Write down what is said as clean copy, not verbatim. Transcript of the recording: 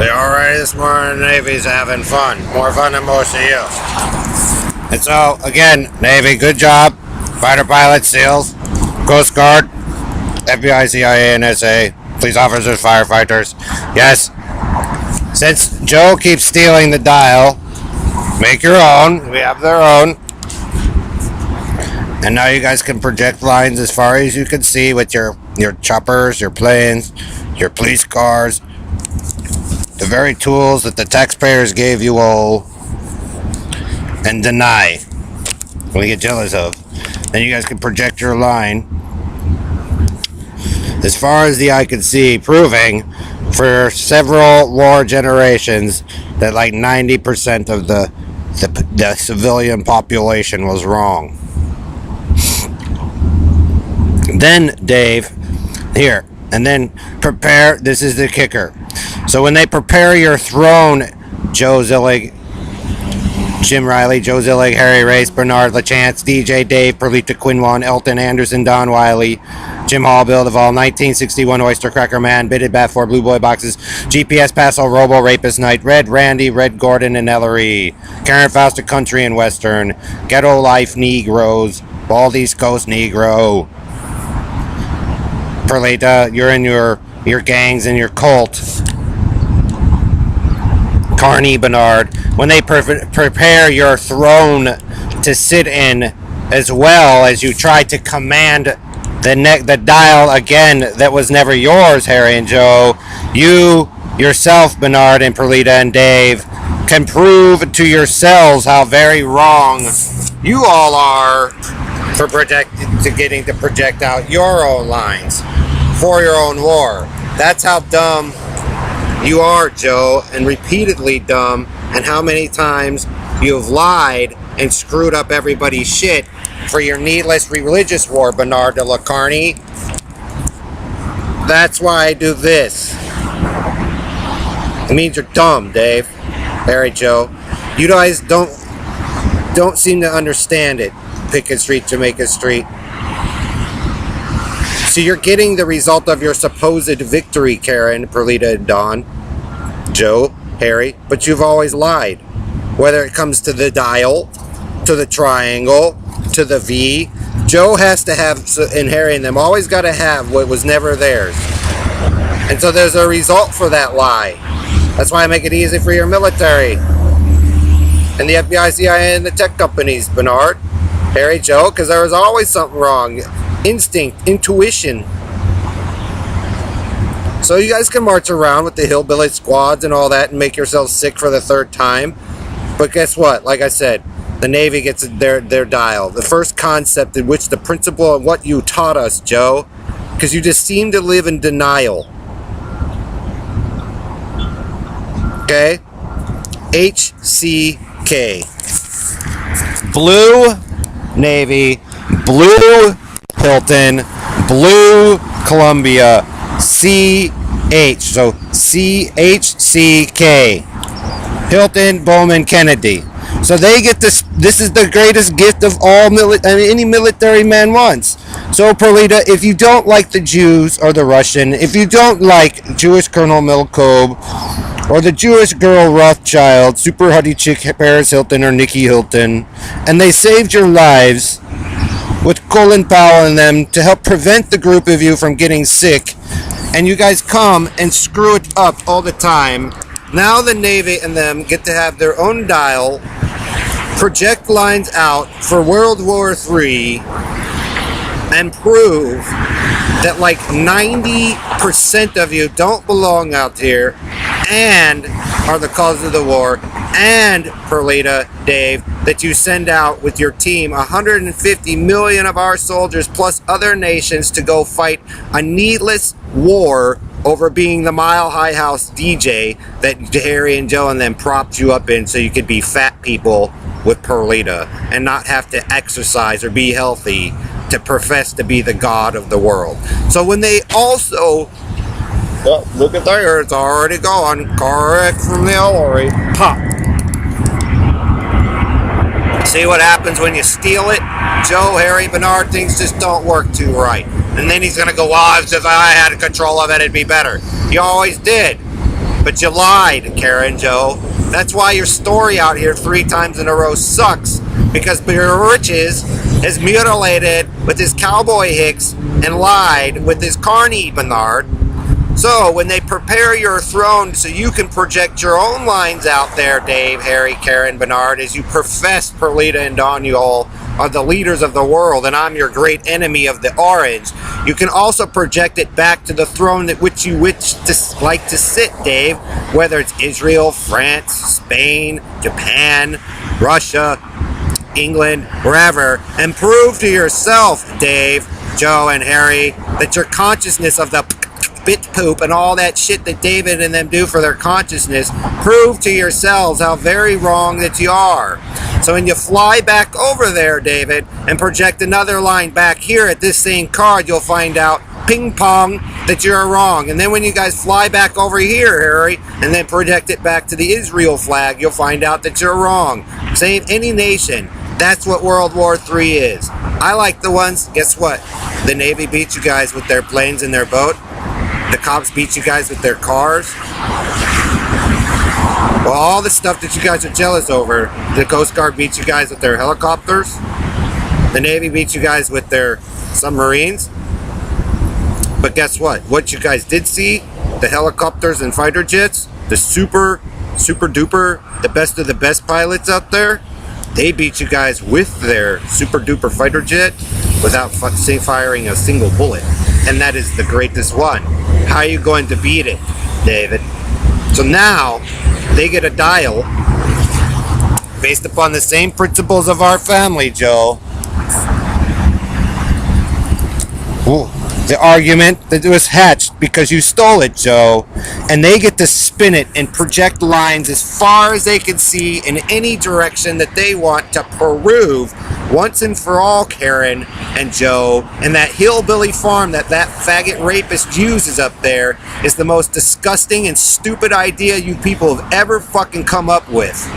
Alright, this morning Navy's having fun. More fun than most of you. And so, again, Navy, good job. Fighter pilots, SEALs, Coast Guard, FBI, CIA, NSA, police officers, firefighters. Yes, since Joe keeps stealing the dial, make your own. We have their own. And now you guys can project lines as far as you can see with your choppers, your planes, your police cars, the very tools that the taxpayers gave you all and deny. We get jealous of. Then you guys can project your line as far as the eye can see, proving for several war generations that like 90% of the civilian population was wrong. Then, Dave, here, and then prepare, this is the kicker. So when they prepare your throne, Joe Zillig, Jim Riley, Joe Zillig, Harry Race, Bernard LaChance, DJ Dave, Perlita Quinwan, Elton Anderson, Don Wiley, Jim Hall, Bill Duvall, 1961 Oyster Cracker Man, Bitted Bat 4 Blue Boy Boxes, GPS Paso, Robo Rapist Night, Red Randy, Red Gordon and Ellery, Karen Fausta Country and Western, Ghetto Life Negroes, Bald East Coast Negro. Perlita, you're in your gangs and your cult. Carney Bernard, when they prepare your throne to sit in, as well as you try to command the dial again that was never yours, Harry and Joe, you yourself, Bernard and Perlita and Dave, can prove to yourselves how very wrong you all are for getting to project out your own lines for your own war. That's how dumb you are, Joe, and repeatedly dumb, and how many times you've lied and screwed up everybody's shit for your needless religious war, Bernard de la Carney. That's why I do this. It means you're dumb, Dave. Harry, Joe. You guys don't seem to understand it. Pickett Street, Jamaica Street. So you're getting the result of your supposed victory, Karen, Perlita, and Don, Joe, Harry, but you've always lied. Whether it comes to the dial, to the triangle, to the V, Joe has to have, and Harry and them always got to have what was never theirs. And so there's a result for that lie. That's why I make it easy for your military and the FBI, CIA, and the tech companies, Bernard, Harry, Joe, because there was always something wrong. Instinct, intuition. So you guys can march around with the hillbilly squads and all that and make yourselves sick for the third time. But guess what? Like I said, the Navy gets their dial. The first concept in which the principle of what you taught us, Joe, because you just seem to live in denial. Okay? HCK. Blue Navy, Blue Hilton, Blue Columbia, CH, so CHCK, Hilton, Bowman, Kennedy. So they get this. This is the greatest gift of all any military man wants. So Perlita, if you don't like the Jews or the Russian, if you don't like Jewish Colonel Milkob or the Jewish girl Rothschild, super hottie chick Paris Hilton or Nikki Hilton, and they saved your lives with Colin Powell and them to help prevent the group of you from getting sick, and you guys come and screw it up all the time. Now the Navy and them get to have their own dial, project lines out for World War III, and prove that like 90% of you don't belong out here and are the cause of the war, and Perlita, Dave, that you send out with your team 150 million of our soldiers plus other nations to go fight a needless war over being the Mile High House DJ that Harry and Joe and them propped you up in so you could be fat people with Perlita and not have to exercise or be healthy to profess to be the god of the world. So when they also, oh, look at there, it's already gone. Correct from the Ellery. Pop. See what happens when you steal it? Joe, Harry, Bernard, things just don't work too right. And then he's going to go, well, if I had control of it, it'd be better. You always did. But you lied, Karen, Joe. That's why your story out here 3 times in a row sucks. Because Beer Riches is mutilated with his cowboy hicks and lied with his carny Bernard. So when they prepare your throne so you can project your own lines out there, Dave, Harry, Karen, Bernard, as you profess Perlita and Daniel are the leaders of the world and I'm your great enemy of the orange, you can also project it back to the throne that which you wish to like to sit, Dave, whether it's Israel, France, Spain, Japan, Russia, England, wherever, and prove to yourself, Dave, Joe, and Harry, that your consciousness of the bit poop and all that shit that David and them do for their consciousness, prove to yourselves how very wrong that you are. So when you fly back over there, David, and project another line back here at this same card, you'll find out, ping pong, that you're wrong. And then when you guys fly back over here, Harry, and then project it back to the Israel flag, you'll find out that you're wrong. Same any nation. That's what World War III is. I like the ones, guess what? The Navy beat you guys with their planes and their boat. The cops beat you guys with their cars. Well, all the stuff that you guys are jealous over, the Coast Guard beats you guys with their helicopters. The Navy beats you guys with their submarines. But guess what? What you guys did see, the helicopters and fighter jets, the super duper, the best of the best pilots out there, they beat you guys with their super duper fighter jet without firing a single bullet. And that is the greatest one. How are you going to beat it, David? So now they get a dial based upon the same principles of our family, Joe. Ooh. The argument that was hatched because you stole it, Joe, and they get to spin it and project lines as far as they can see in any direction that they want to prove once and for all, Karen and Joe, and that hillbilly farm that faggot rapist uses up there is the most disgusting and stupid idea you people have ever fucking come up with.